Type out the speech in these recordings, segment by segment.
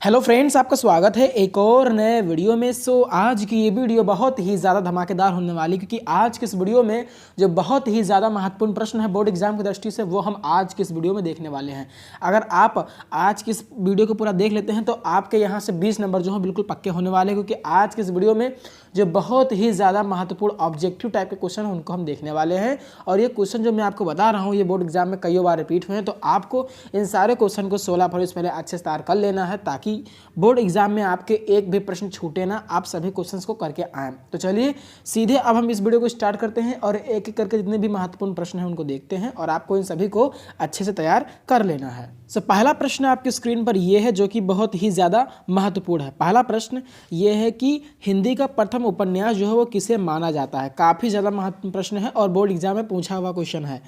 Hello friends, आपका स्वागत है एक और नए वीडियो में। आज की ये वीडियो बहुत ही ज़्यादा धमाकेदार होने वाली, क्योंकि आज के इस वीडियो में जो बहुत ही ज़्यादा महत्वपूर्ण प्रश्न है बोर्ड एग्जाम की दृष्टि से, वो हम आज के इस वीडियो में देखने वाले हैं। अगर आप आज की इस वीडियो को पूरा देख लेते हैं तो आपके यहाँ से 20 नंबर जो है बिल्कुल पक्के होने वाले हैं, क्योंकि आज के इस वीडियो में जो बहुत ही ज़्यादा महत्वपूर्ण ऑब्जेक्टिव टाइप के क्वेश्चन हैं उनको हम देखने वाले हैं। और ये क्वेश्चन जो मैं आपको बता रहा हूँ ये बोर्ड एग्जाम में कई बार रिपीट हुए हैं, तो आपको इन सारे क्वेश्चन को 16 फरवरी से पहले अच्छे से तैयार कर लेना है, ताकि बोर्ड एग्जाम में आपके एक भी प्रश्न छूटे ना, आप सभी क्वेश्चंस को करके आएँ। तो चलिए सीधे अब हम इस वीडियो को स्टार्ट करते हैं और एक एक करके जितने भी महत्वपूर्ण प्रश्न हैं उनको देखते हैं, और आपको इन सभी को अच्छे से तैयार कर लेना है। पहला प्रश्न आपकी स्क्रीन पर यह है जो कि बहुत ही ज़्यादा महत्वपूर्ण है। पहला प्रश्न ये है कि हिंदी का प्रथम उपन्यास जो है वो किसे माना जाता है। काफ़ी ज़्यादा महत्वपूर्ण प्रश्न है और बोर्ड एग्जाम में पूछा हुआ क्वेश्चन है।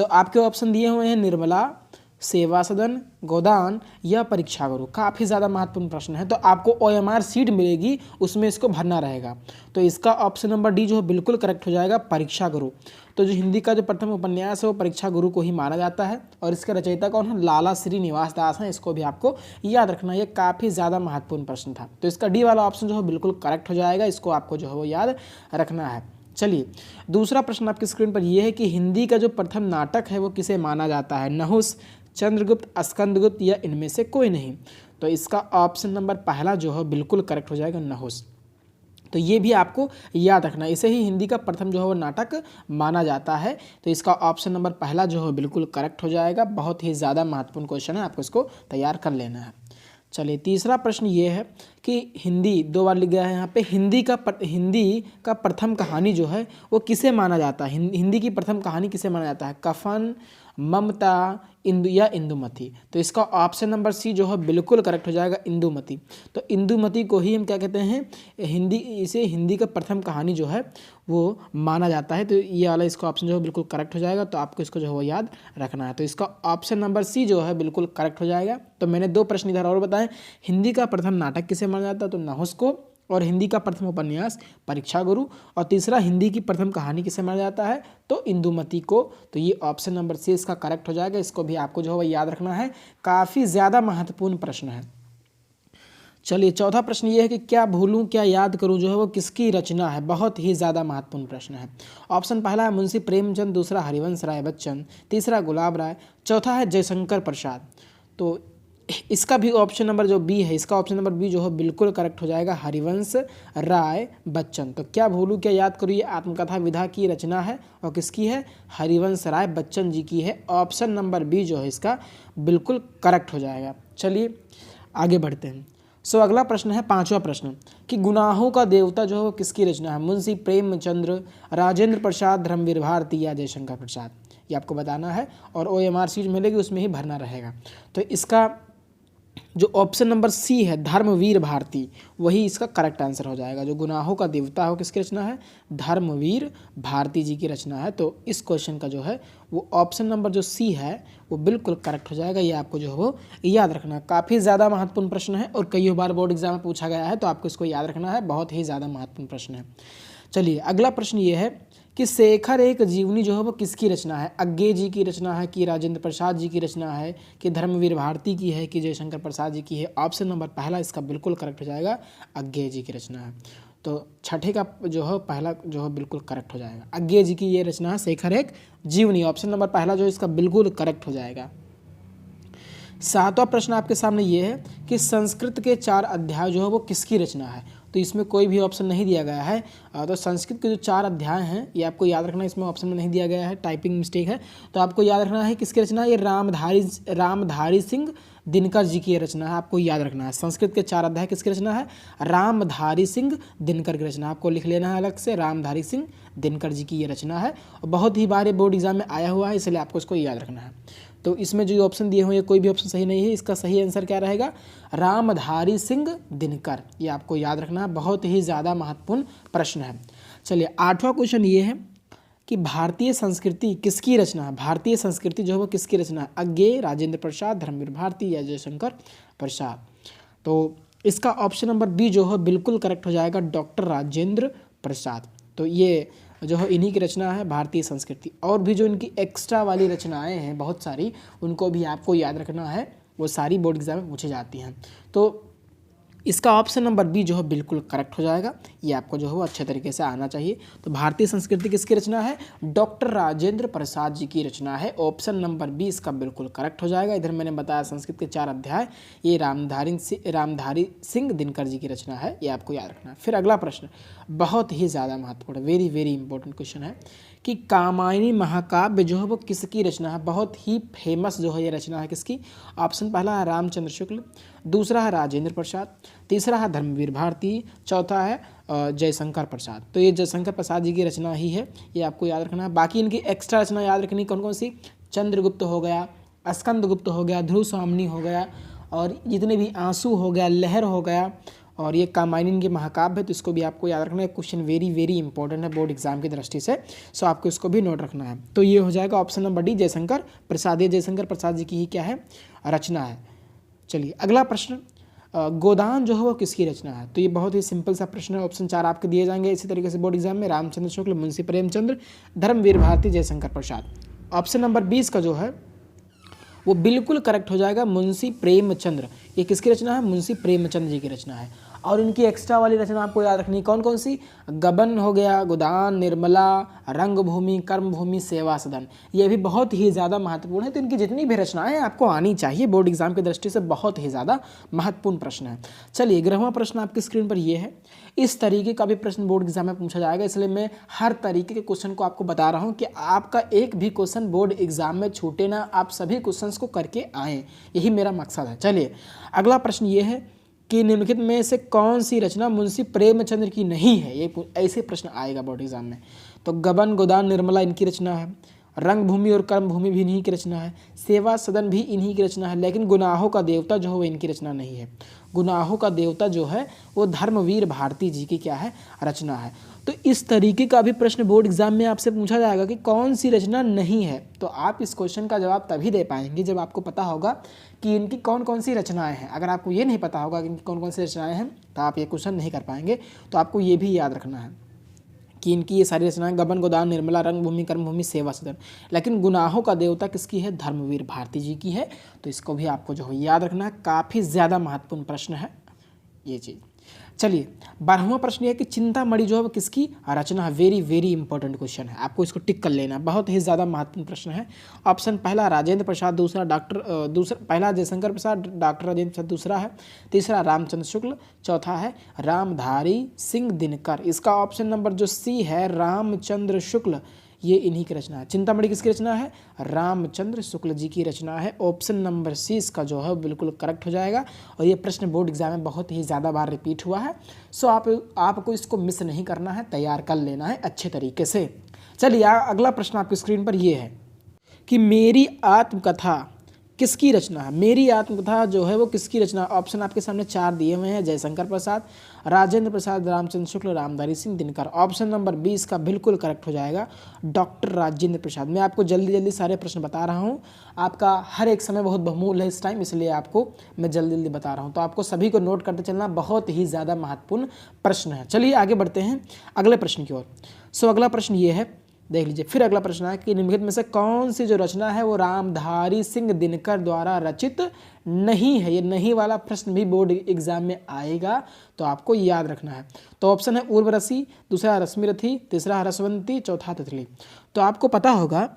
आपके ऑप्शन दिए हुए हैं निर्मला, सेवा सदन, गोदान या परीक्षा गुरु। काफ़ी ज़्यादा महत्वपूर्ण प्रश्न है, तो आपको OMR सीट मिलेगी, उसमें इसको भरना रहेगा। तो इसका ऑप्शन नंबर डी जो है बिल्कुल करेक्ट हो जाएगा, परीक्षा गुरु। तो जो हिंदी का जो प्रथम उपन्यास है वो परीक्षा गुरु को ही माना जाता है, और इसके रचयिता कौन है? लाला श्रीनिवास दास हैं। इसको भी आपको याद रखना, ये काफ़ी ज़्यादा महत्वपूर्ण प्रश्न था। तो इसका डी वाला ऑप्शन जो है बिल्कुल करेक्ट हो जाएगा, इसको आपको जो है वो याद रखना है। चलिए दूसरा प्रश्न आपकी स्क्रीन पर यह है कि हिंदी का जो प्रथम नाटक है वो किसे माना जाता है? नहुस, चंद्रगुप्त, स्कंदगुप्त या इनमें से कोई नहीं। तो इसका ऑप्शन नंबर पहला जो है बिल्कुल करेक्ट हो जाएगा, नहुस। तो ये भी आपको याद रखना, इसे ही हिंदी का प्रथम जो है वो नाटक माना जाता है। तो इसका ऑप्शन नंबर पहला जो है बिल्कुल करेक्ट हो जाएगा। बहुत ही ज़्यादा महत्वपूर्ण क्वेश्चन है, आपको इसको तैयार कर लेना है। चलिए तीसरा प्रश्न ये है कि हिंदी, दो बार लिख गया है यहाँ पे, हिंदी का प्रथम कहानी जो है वो किसे माना जाता है? हिंदी की प्रथम कहानी किसे माना जाता है? कफन, ममता, इंदु या इंदुमती। तो इसका ऑप्शन नंबर सी जो है बिल्कुल करेक्ट हो जाएगा, इंदुमती। तो इंदुमती को ही हम क्या कहते हैं? हिंदी का प्रथम कहानी जो है वो माना जाता है। तो ये वाला इसका ऑप्शन जो है बिल्कुल करेक्ट हो जाएगा, तो आपको इसको जो है वो याद रखना है। तो इसका ऑप्शन नंबर सी जो है बिल्कुल करेक्ट हो जाएगा। तो मैंने दो प्रश्न इधर और बताए, हिंदी का प्रथम नाटक किसे माना जाता है? तो नहुस को। और हिंदी का प्रथम उपन्यास परीक्षा गुरु। और तीसरा हिंदी की प्रथम कहानी किसे माना जाता है? तो इंदुमती को। तो ये ऑप्शन नंबर सी इसका करेक्ट हो जाएगा, इसको भी आपको जो है वो याद रखना है। काफ़ी ज़्यादा महत्वपूर्ण प्रश्न है। चलिए चौथा प्रश्न ये है कि क्या भूलूं क्या याद करूं जो है वो किसकी रचना है? बहुत ही ज़्यादा महत्वपूर्ण प्रश्न है। ऑप्शन पहला है मुंशी प्रेमचंद, दूसरा हरिवंश राय बच्चन, तीसरा गुलाब राय, चौथा है जयशंकर प्रसाद। तो इसका भी ऑप्शन नंबर जो बी है, इसका ऑप्शन नंबर बी जो है बिल्कुल करेक्ट हो जाएगा, हरिवंश राय बच्चन। तो क्या भूलूं क्या याद करूं ये आत्मकथा विधा की रचना है, और किसकी है? हरिवंश राय बच्चन जी की है। ऑप्शन नंबर बी जो है इसका बिल्कुल करेक्ट हो जाएगा। चलिए आगे बढ़ते हैं। अगला प्रश्न है पांचवा प्रश्न कि गुनाहों का देवता जो है वो किसकी रचना है? मुंशी प्रेमचंद्र, राजेंद्र प्रसाद, धर्मवीर भारती या जयशंकर प्रसाद। ये आपको बताना है, और OMR सीट मिलेगी उसमें ही भरना रहेगा। तो इसका जो ऑप्शन नंबर सी है, धर्मवीर भारती, वही इसका करेक्ट आंसर हो जाएगा। जो गुनाहों का देवता हो किसकी रचना है? धर्मवीर भारती जी की रचना है। तो इस क्वेश्चन का जो है वो ऑप्शन नंबर जो सी है वो बिल्कुल करेक्ट हो जाएगा। ये आपको जो है वो याद रखना। काफ़ी ज़्यादा महत्वपूर्ण प्रश्न है और कई बार बोर्ड एग्जाम में पूछा गया है, तो आपको इसको याद रखना है। बहुत ही ज़्यादा महत्वपूर्ण प्रश्न है। चलिए अगला प्रश्न ये है कि शेखर एक जीवनी जो है वो किसकी रचना है? अज्ञे जी की रचना है कि राजेंद्र प्रसाद जी की रचना है कि धर्मवीर भारती की है कि जयशंकर प्रसाद जी की है? ऑप्शन नंबर पहला इसका बिल्कुल करेक्ट हो जाएगा, अज्ञे जी की रचना है। तो छठे का जो है पहला जो है बिल्कुल करेक्ट हो जाएगा, अज्ञे जी की ये रचना है शेखर एक जीवनी। ऑप्शन नंबर पहला जो है इसका बिल्कुल करेक्ट हो जाएगा। सातवां प्रश्न आपके सामने ये है कि संस्कृत के 4 अध्याय जो है वो किसकी रचना है? तो इसमें कोई भी ऑप्शन नहीं दिया गया है। तो संस्कृत के जो 4 अध्याय हैं ये आपको याद रखना है, इसमें ऑप्शन में नहीं दिया गया है, टाइपिंग मिस्टेक है। तो आपको याद रखना है किसकी रचना है? ये रामधारी सिंह दिनकर जी की रचना है, आपको याद रखना है। संस्कृत के 4 अध्याय किसकी रचना है? रामधारी सिंह दिनकर की रचना, आपको लिख लेना है अलग से, रामधारी सिंह दिनकर जी की ये रचना है। और बहुत ही बार ये बोर्ड एग्जाम में आया हुआ है, इसलिए आपको इसको याद रखना है। तो इसमें जो ऑप्शन दिए हुए हैं कोई भी ऑप्शन सही नहीं है, इसका सही आंसर क्या रहेगा? रामधारी सिंह दिनकर। ये आपको याद रखना है, बहुत ही ज़्यादा महत्वपूर्ण प्रश्न है। चलिए आठवां क्वेश्चन ये है कि भारतीय संस्कृति किसकी रचना है? भारतीय संस्कृति जो है वो किसकी रचना है? अज्ञे, राजेंद्र प्रसाद, धर्मवीर भारती या जयशंकर प्रसाद। तो इसका ऑप्शन नंबर बी जो है बिल्कुल करेक्ट हो जाएगा, डॉक्टर राजेंद्र प्रसाद। तो ये जो है इन्हीं की रचना है भारतीय संस्कृति। और भी जो इनकी एक्स्ट्रा वाली रचनाएं हैं बहुत सारी, उनको भी आपको याद रखना है, वो सारी बोर्ड एग्जाम में पूछी जाती हैं। तो इसका ऑप्शन नंबर बी जो है बिल्कुल करेक्ट हो जाएगा। ये आपको जो है वो अच्छे तरीके से आना चाहिए। तो भारतीय संस्कृति किसकी रचना है? डॉक्टर राजेंद्र प्रसाद जी की रचना है। ऑप्शन नंबर बी इसका बिल्कुल करेक्ट हो जाएगा। इधर मैंने बताया संस्कृत के 4 अध्याय, ये रामधारी सिंह दिनकर जी की रचना है, ये आपको याद रखना है। फिर अगला प्रश्न बहुत ही ज़्यादा महत्वपूर्ण, वेरी वेरी इंपॉर्टेंट क्वेश्चन है कि कामायनी महाकाव्य जो है वो किसकी रचना है? बहुत ही फेमस जो है ये रचना है किसकी? ऑप्शन पहला है रामचंद्र शुक्ल, दूसरा है राजेंद्र प्रसाद, तीसरा है धर्मवीर भारती, चौथा है जयशंकर प्रसाद। तो ये जयशंकर प्रसाद जी की रचना ही है, ये आपको याद रखना है। बाकी इनकी एक्स्ट्रा रचना याद रखनी कौन कौन सी? चंद्रगुप्त हो गया, स्कंदगुप्त हो गया, ध्रुव स्वामिनी हो गया, और जितने भी आंसू हो गया, लहर हो गया, और ये कामायनी के महाकाव्य है, तो इसको भी आपको याद रखना है। क्वेश्चन वेरी वेरी इंपॉर्टेंट है बोर्ड एग्जाम की दृष्टि से, सो आपको इसको भी नोट रखना है। तो ये हो जाएगा option number D, Jaishankar Prasad. ये जयशंकर प्रसाद जी की ही क्या है? रचना है। चलिए अगला प्रश्न, गोदान जो है वो किसकी रचना है? तो ये बहुत ही सिंपल सा प्रश्न है। ऑप्शन 4 आपके दिए जाएंगे इसी तरीके से बोर्ड एग्जाम में, रामचंद्र शुक्ल, मुंशी प्रेमचंद्र, धर्मवीर भारती, जयशंकर प्रसाद। ऑप्शन नंबर 20 का जो है वो बिल्कुल करेक्ट हो जाएगा, मुंशी प्रेमचंद्र। ये किसकी रचना है? मुंशी प्रेमचंद्र जी की रचना है। और इनकी एक्स्ट्रा वाली रचना आपको याद रखनी है कौन कौन सी? गबन हो गया, गोदान, निर्मला, रंगभूमि, कर्मभूमि, सेवा सदन। ये भी बहुत ही ज़्यादा महत्वपूर्ण है। तो इनकी जितनी भी रचनाएं हैं आपको आनी चाहिए, बोर्ड एग्जाम की दृष्टि से बहुत ही ज़्यादा महत्वपूर्ण प्रश्न है। चलिए 11वां प्रश्न आपकी स्क्रीन पर ये है। इस तरीके का भी प्रश्न बोर्ड एग्जाम में पूछा जाएगा, इसलिए मैं हर तरीके के क्वेश्चन को आपको बता रहा हूँ कि आपका एक भी क्वेश्चन बोर्ड एग्जाम में छूटे ना, आप सभी क्वेश्चन को करके आएँ, यही मेरा मकसद है। चलिए अगला प्रश्न ये है कि निम्नलिखित में से कौन सी रचना मुंशी प्रेमचंद्र की नहीं है? ये ऐसे प्रश्न आएगा बोर्ड एग्जाम में। तो गबन, गोदान, निर्मला इनकी रचना है, रंगभूमि और कर्मभूमि भी इन्हीं की रचना है, सेवा सदन भी इन्हीं की रचना है, लेकिन गुनाहों का देवता जो है वो इनकी रचना नहीं है। गुनाहों का देवता जो है वो धर्मवीर भारती जी की क्या है? रचना है। तो इस तरीके का भी प्रश्न बोर्ड एग्जाम में आपसे पूछा जाएगा कि कौन सी रचना नहीं है। तो आप इस क्वेश्चन का जवाब तभी दे पाएंगे जब आपको पता होगा कि इनकी कौन कौन सी रचनाएं हैं। अगर आपको ये नहीं पता होगा कि इनकी कौन कौन सी रचनाएं हैं तो आप ये क्वेश्चन नहीं कर पाएंगे। तो आपको ये भी याद रखना है कि इनकी ये सारी रचनाएं गबन, गोदान, निर्मला, रंगभूमि, कर्मभूमि, सेवा सदन, लेकिन गुनाहों का देवता किसकी है? धर्मवीर भारती जी की है। तो इसको भी आपको जो है याद रखना है, काफ़ी ज़्यादा महत्वपूर्ण प्रश्न है ये चीज़। चलिए 12वां प्रश्न ये है कि चिंतामणि जो है वो किसकी रचना है? वेरी वेरी इंपॉर्टेंट क्वेश्चन है, आपको इसको टिक कर लेना है, बहुत ही ज़्यादा महत्वपूर्ण प्रश्न है। ऑप्शन पहला राजेंद्र प्रसाद, दूसरा पहला जयशंकर प्रसाद, डॉक्टर राजेंद्र प्रसाद दूसरा है, तीसरा रामचंद्र शुक्ल, चौथा है रामधारी सिंह दिनकर। इसका ऑप्शन नंबर जो सी है रामचंद्र शुक्ल, ये इन्हीं की रचना है। चिंतामणि किसकी रचना है? रामचंद्र शुक्ल जी की रचना है। ऑप्शन नंबर सी इसका जो है बिल्कुल करेक्ट हो जाएगा। और ये प्रश्न बोर्ड एग्जाम में बहुत ही ज़्यादा बार रिपीट हुआ है, सो आपको इसको मिस नहीं करना है, तैयार कर लेना है अच्छे तरीके से। चलिए अगला प्रश्न आपकी स्क्रीन पर ये है कि मेरी आत्मकथा किसकी रचना है? मेरी आत्मकथा जो है वो किसकी रचना? ऑप्शन आपके सामने 4 दिए हुए हैं, जयशंकर प्रसाद, राजेंद्र प्रसाद, रामचंद्र शुक्ल, रामधारी सिंह दिनकर। ऑप्शन नंबर 20 का बिल्कुल करेक्ट हो जाएगा, डॉक्टर राजेंद्र प्रसाद। मैं आपको जल्दी जल्दी सारे प्रश्न बता रहा हूँ, आपका हर एक समय बहुत बहुमूल्य है इस टाइम, इसलिए आपको मैं जल्दी जल्दी बता रहा हूँ। तो आपको सभी को नोट करते चलना, बहुत ही ज़्यादा महत्वपूर्ण प्रश्न है। चलिए आगे बढ़ते हैं अगले प्रश्न की ओर। सो अगला प्रश्न ये है, देख लीजिए। फिर अगला प्रश्न है कि निम्नलिखित में से कौन सी जो रचना है वो रामधारी सिंह दिनकर द्वारा रचित नहीं है? ये नहीं वाला प्रश्न भी बोर्ड एग्जाम में आएगा, तो आपको याद रखना है। तो ऑप्शन है उर्वरसी, दूसरा रश्मिरथी, तीसरा रसवंती, चौथा तितली। तो आपको पता होगा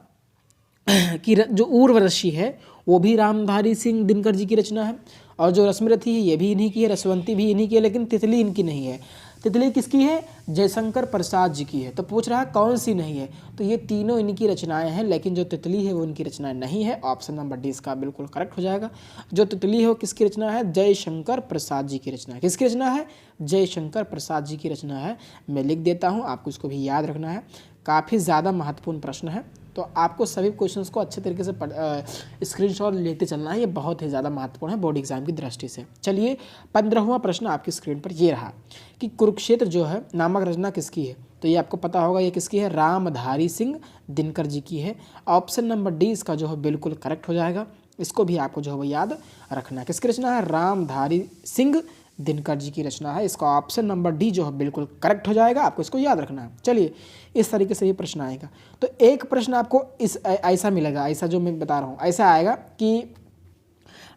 कि जो उर्वरसी है वो भी रामधारी सिंह दिनकर जी की रचना है, और जो रश्मिरथी है ये भी इन्हीं की है, रसवंती भी इन्हीं की है, लेकिन तितली इनकी नहीं है। तितली किसकी है? जयशंकर प्रसाद जी की है। तो पूछ रहा है कौन सी नहीं है? तो ये तीनों इनकी रचनाएं हैं, लेकिन जो तितली है वो इनकी रचनाएं नहीं है। ऑप्शन नंबर डी इसका बिल्कुल करेक्ट हो जाएगा। जो तितली है वो किसकी रचना है? जयशंकर प्रसाद जी की रचना है। किसकी रचना है? जयशंकर प्रसाद जी की रचना है। मैं लिख देता हूँ, आपको इसको भी याद रखना है, काफ़ी ज़्यादा महत्वपूर्ण प्रश्न है। तो आपको सभी क्वेश्चंस को अच्छे तरीके से स्क्रीनशॉट लेते चलना है, ये बहुत ही ज़्यादा महत्वपूर्ण है बोर्ड एग्जाम की दृष्टि से। चलिए 15वां प्रश्न आपकी स्क्रीन पर ये रहा कि कुरुक्षेत्र जो है नामक रचना किसकी है? तो ये आपको पता होगा ये किसकी है? रामधारी सिंह दिनकर जी की है। ऑप्शन नंबर डी इसका जो है बिल्कुल करेक्ट हो जाएगा। इसको भी आपको जो है वो याद रखना है। किसकी रचना है? रामधारी सिंह दिनकर जी की रचना है। इसका ऑप्शन नंबर डी जो है बिल्कुल करेक्ट हो जाएगा, आपको इसको याद रखना है। चलिए इस तरीके से ये प्रश्न आएगा। तो एक प्रश्न आपको ऐसा मिलेगा, ऐसा जो मैं बता रहा हूँ ऐसा आएगा कि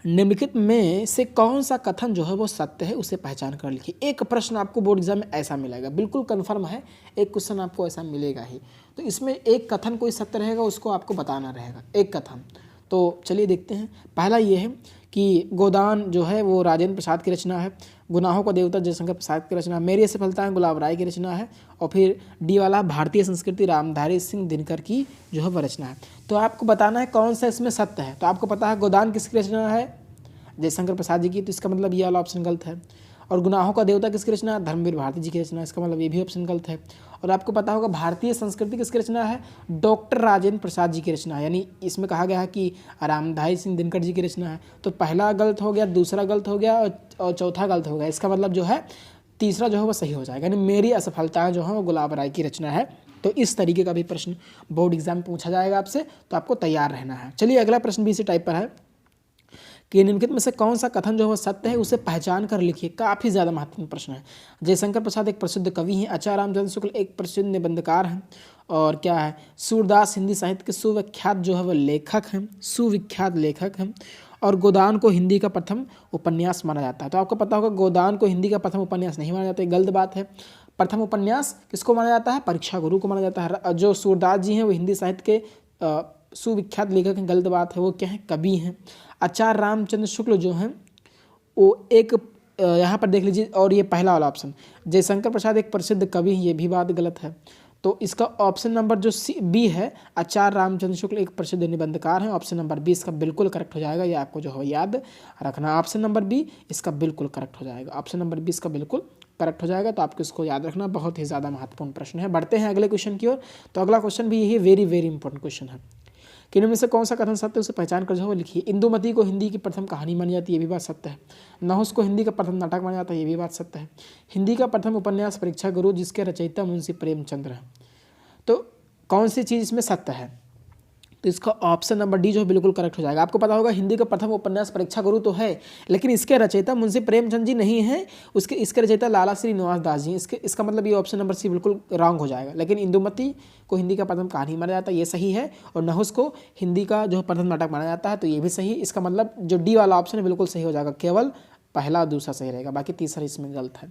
निम्नलिखित में से कौन सा कथन जो है वो सत्य है उसे पहचान कर लिखिए। एक प्रश्न आपको बोर्ड एग्जाम में ऐसा मिलेगा, बिल्कुल कन्फर्म है, एक क्वेश्चन आपको ऐसा मिलेगा ही। तो इसमें एक कथन कोई सत्य रहेगा, उसको आपको बताना रहेगा, एक कथन। तो चलिए देखते हैं। पहला ये है कि गोदान जो है वो राजेंद्र प्रसाद की रचना है, गुनाहों का देवता जयशंकर प्रसाद की रचना, मेरी असफलताएं गुलाब राय की रचना है, और फिर डी वाला भारतीय संस्कृति रामधारी सिंह दिनकर की जो है वह रचना है। तो आपको बताना है कौन सा इसमें सत्य है। तो आपको पता है गोदान किसकी रचना है, जयशंकर प्रसाद जी की, तो इसका मतलब ये वाला ऑप्शन गलत है। और गुनाहों का देवता किसकी रचना है, धर्मवीर भारती जी की रचना, इसका मतलब ये भी ऑप्शन गलत है। और आपको पता होगा भारतीय संस्कृति किसकी रचना है, डॉक्टर राजेंद्र प्रसाद जी की रचना है, यानी इसमें कहा गया है कि रामधारी सिंह दिनकर जी की रचना है। तो पहला गलत हो गया, दूसरा गलत हो गया और चौथा गलत हो गया। इसका मतलब जो है तीसरा जो है वो सही हो जाएगा, यानी मेरी असफलताएं जो है वो गुलाब राय की रचना है। तो इस तरीके का भी प्रश्न बोर्ड एग्जाम में पूछा जाएगा आपसे, तो आपको तैयार रहना है। चलिए अगला प्रश्न भी इसी टाइप पर है कि निम्नलिखित में से कौन सा कथन जो है सत्य है उसे पहचान कर लिखिए। काफ़ी ज़्यादा महत्वपूर्ण प्रश्न है। जयशंकर प्रसाद एक प्रसिद्ध कवि हैं, आचार्य रामचंद्र शुक्ल एक प्रसिद्ध निबंधकार हैं, और क्या है, सूरदास हिंदी साहित्य के सुविख्यात जो है वह लेखक हैं, सुविख्यात लेखक हैं, और गोदान को हिंदी का प्रथम उपन्यास माना जाता है। तो आपको पता होगा गोदान को हिंदी का प्रथम उपन्यास नहीं माना जाता, ये गलत बात है। प्रथम उपन्यास किसको माना जाता है, परीक्षा गुरु को माना जाता है। जो सूरदास जी हैं वो हिंदी साहित्य के सुविख्यात लेखक हैं, गलत बात है, वो क्या है, कवि हैं। आचार्य रामचंद्र शुक्ल जो हैं वो एक यहाँ पर देख लीजिए, और ये पहला वाला ऑप्शन जयशंकर प्रसाद एक प्रसिद्ध कवि हैं, ये भी बात गलत है। तो इसका ऑप्शन नंबर जो बी है, आचार्य रामचंद्र शुक्ल एक प्रसिद्ध निबंधकार हैं, ऑप्शन नंबर बी इसका बिल्कुल करेक्ट हो जाएगा। ये आपको जो है याद रखना, ऑप्शन नंबर बी इसका बिल्कुल करेक्ट हो जाएगा, ऑप्शन नंबर बी इसका बिल्कुल करेक्ट हो जाएगा। तो आपको इसको याद रखना, बहुत ही ज़्यादा महत्वपूर्ण प्रश्न है। बढ़ते हैं अगले क्वेश्चन की ओर। तो अगला क्वेश्चन भी यही वेरी वेरी इंपॉर्टेंट क्वेश्चन है कि इनमें से कौन सा कथन सत्य है उसे पहचान कर जो है लिखिए। इंदुमती को हिंदी की प्रथम कहानी मानी जाती है, ये भी बात सत्य है। नहुस को हिंदी का प्रथम नाटक माना जाता है, ये भी बात सत्य है। हिंदी का प्रथम उपन्यास परीक्षा गुरु जिसके रचयिता मुंशी प्रेमचंद्र हैं। तो कौन सी चीज़ इसमें सत्य है, तो इसका ऑप्शन नंबर डी जो है बिल्कुल करेक्ट हो जाएगा। आपको पता होगा हिंदी का प्रथम उपन्यास परीक्षा गुरु तो है, लेकिन इसके रचयिता मुंशी प्रेमचंद जी नहीं है, इसके रचयिता लाला श्रीनिवास दास जी। इसका मतलब ये ऑप्शन नंबर सी बिल्कुल रॉन्ग हो जाएगा। लेकिन इंदुमती को हिंदी का प्रथम कहानी माना जाता है, ये सही है, और नहुस को हिंदी का जो प्रथम नाटक माना जाता है, तो ये भी सही। इसका मतलब जो डी वाला ऑप्शन है बिल्कुल सही हो जाएगा, केवल पहला और दूसरा सही रहेगा, बाकी तीसरा इसमें गलत है।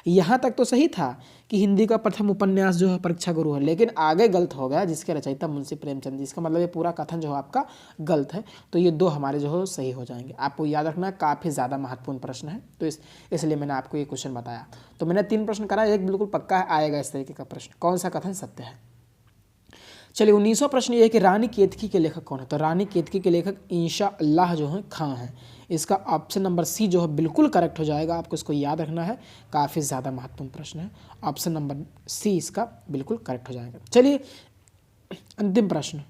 यहाँ तक तो सही था कि हिंदी का प्रथम उपन्यास जो है परीक्षा गुरु है, लेकिन आगे गलत हो गया जिसके रचयिता मुंशी प्रेमचंद जी। इसका मतलब ये पूरा कथन जो है आपका गलत है। तो ये दो हमारे जो है सही हो जाएंगे। आपको याद रखना, काफ़ी ज़्यादा महत्वपूर्ण प्रश्न है, तो इसलिए मैंने आपको ये क्वेश्चन बताया। तो मैंने 3 प्रश्न करा, एक बिल्कुल पक्का आएगा इस तरीके का प्रश्न, कौन सा कथन सत्य है। चलिए 19वां प्रश्न ये है कि रानी केतकी के लेखक कौन है। तो रानी केतकी के लेखक इंशाअल्लाह जो है खां हैं। इसका ऑप्शन नंबर सी जो है बिल्कुल करेक्ट हो जाएगा। आपको इसको याद रखना है, काफ़ी ज़्यादा महत्वपूर्ण प्रश्न है। ऑप्शन नंबर सी इसका बिल्कुल करेक्ट हो जाएगा। चलिए अंतिम प्रश्न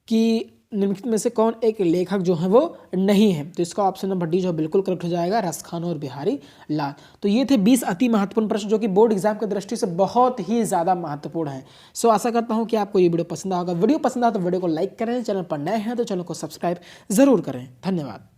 कि निम्नलिखित में से कौन एक लेखक जो है वो नहीं है। तो इसका ऑप्शन नंबर डी जो बिल्कुल करेक्ट हो जाएगा, रसखान और बिहारी लाल। तो ये थे 20 अति महत्वपूर्ण प्रश्न जो कि बोर्ड एग्जाम की दृष्टि से बहुत ही ज़्यादा महत्वपूर्ण है। सो आशा करता हूँ कि आपको ये वीडियो पसंद आएगा। वीडियो पसंद आया तो वीडियो को लाइक करें, चैनल पर नए हैं तो चैनल को सब्सक्राइब जरूर करें। धन्यवाद।